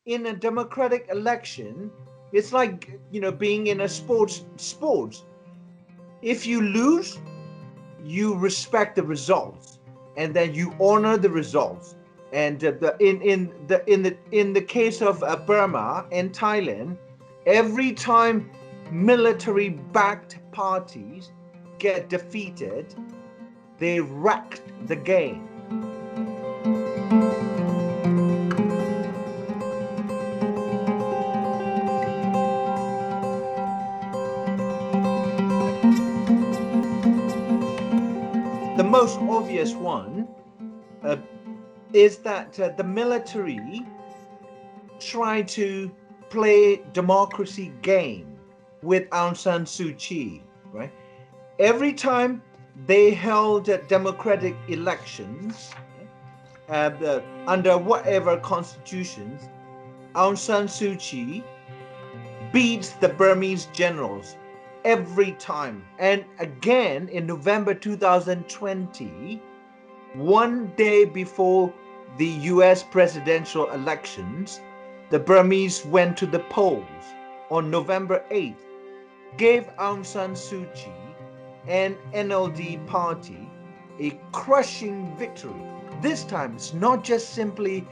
in a democratic election, it's like being in a sports. If you lose, you respect the results, and then you honor the results. And in the case of Burma and Thailand, every time military-backed parties get defeated, they wrecked the game. The most obvious one is that the military try to play democracy game with Aung San Suu Kyi, right? Every time they held democratic elections under whatever constitutions, Aung San Suu Kyi beats the Burmese generals every time. And again in November 2020, one day before the US presidential elections, the Burmese went to the polls on November 8th, gave Aung San Suu Kyi and NLD party a crushing victory. This time it's not just simply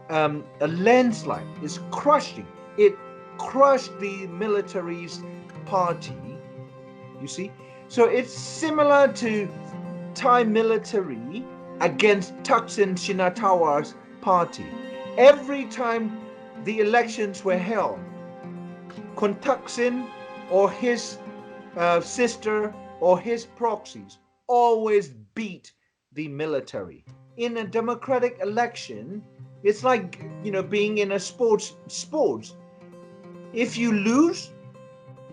a landslide, it's crushing. It crushed the military's party, you see. So it's similar to Thai military against Thaksin Shinawtra's party. Every time the elections were held, Kun Thaksin or his sister or his proxies always beat the military. In a democratic election, it's like being in a sports. If you lose,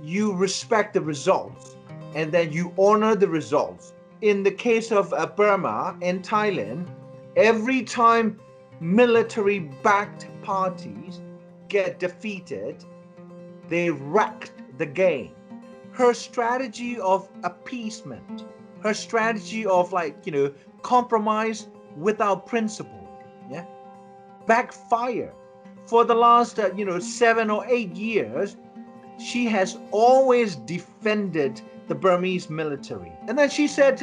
you respect the results, and then you honor the results. In the case of Burma and Thailand, every time military-backed parties get defeated, they wrecked the game. Her strategy of appeasement, her strategy of compromise without principle, yeah, backfire. For the last 7 or 8 years, she has always defended the Burmese military. And then she said,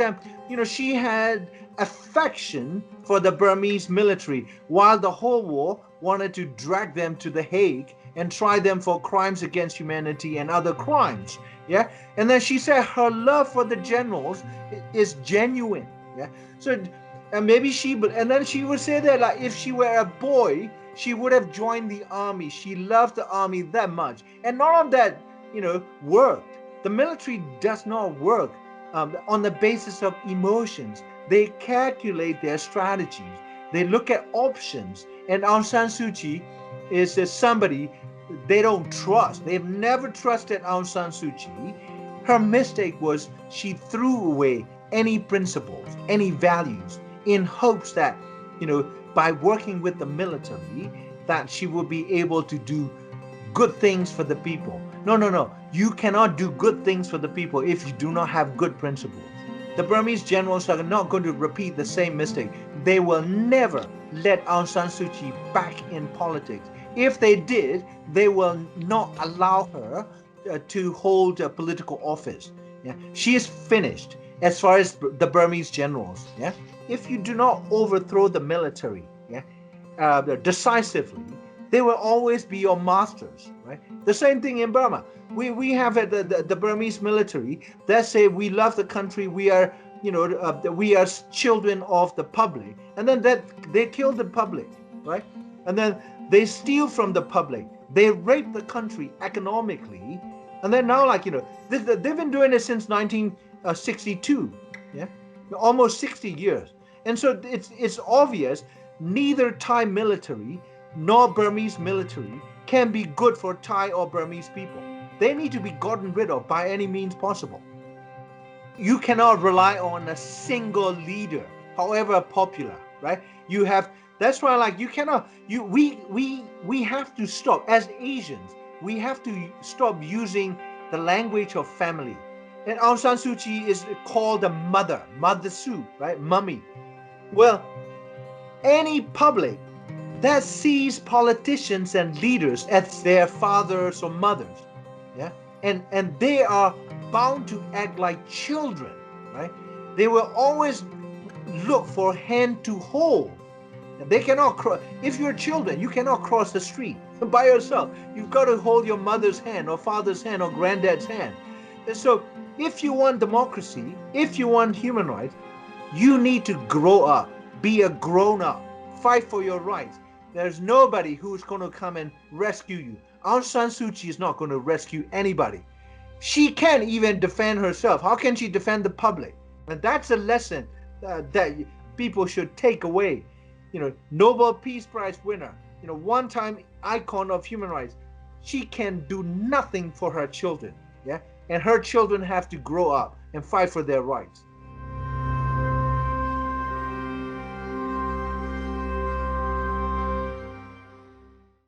she had affection for the Burmese military, while the whole war wanted to drag them to The Hague and try them for crimes against humanity and other crimes. Yeah. And then she said her love for the generals is genuine. Yeah. So maybe and then she would say that if she were a boy, she would have joined the army. She loved the army that much. And none of that, worked. The military does not work on the basis of emotions. They calculate their strategies. They look at options. And Aung San Suu Kyi is somebody they don't trust. They've never trusted Aung San Suu Kyi. Her mistake was she threw away any principles, any values, in hopes that, by working with the military, that she will be able to do good things for the people. No. You cannot do good things for the people if you do not have good principles. The Burmese generals are not going to repeat the same mistake. They will never let Aung San Suu Kyi back in politics. If they did, they will not allow her to hold a political office. Yeah? She is finished as far as the Burmese generals. Yeah? If you do not overthrow the military, decisively, they will always be your masters, right? The same thing in Burma. We have the Burmese military that say we love the country, we are children of the public, and then they kill the public, right? And then they steal from the public, they rape the country economically, and then now they've been doing it since 1962, yeah, almost 60 years. And so it's obvious neither Thai military nor Burmese military can be good for Thai or Burmese people. They need to be gotten rid of by any means possible. You cannot rely on a single leader, however popular, right? That's why you cannot, we have to stop, as Asians, we have to stop using the language of family. And Aung San Suu Kyi is called a Mother Suu, right? Mummy. Well, any public that sees politicians and leaders as their fathers or mothers, yeah, and they are bound to act like children, right? They will always look for hand to hold. They cannot cross. If you're children, you cannot cross the street by yourself. You've got to hold your mother's hand or father's hand or granddad's hand. And so, if you want democracy, if you want human rights, you need to grow up, be a grown-up, fight for your rights. There's nobody who's going to come and rescue you. Aung San Suu Kyi is not going to rescue anybody. She can't even defend herself. How can she defend the public? And that's a lesson that people should take away. You know, Nobel Peace Prize winner, you know, one-time icon of human rights. She can do nothing for her children, yeah? And her children have to grow up and fight for their rights.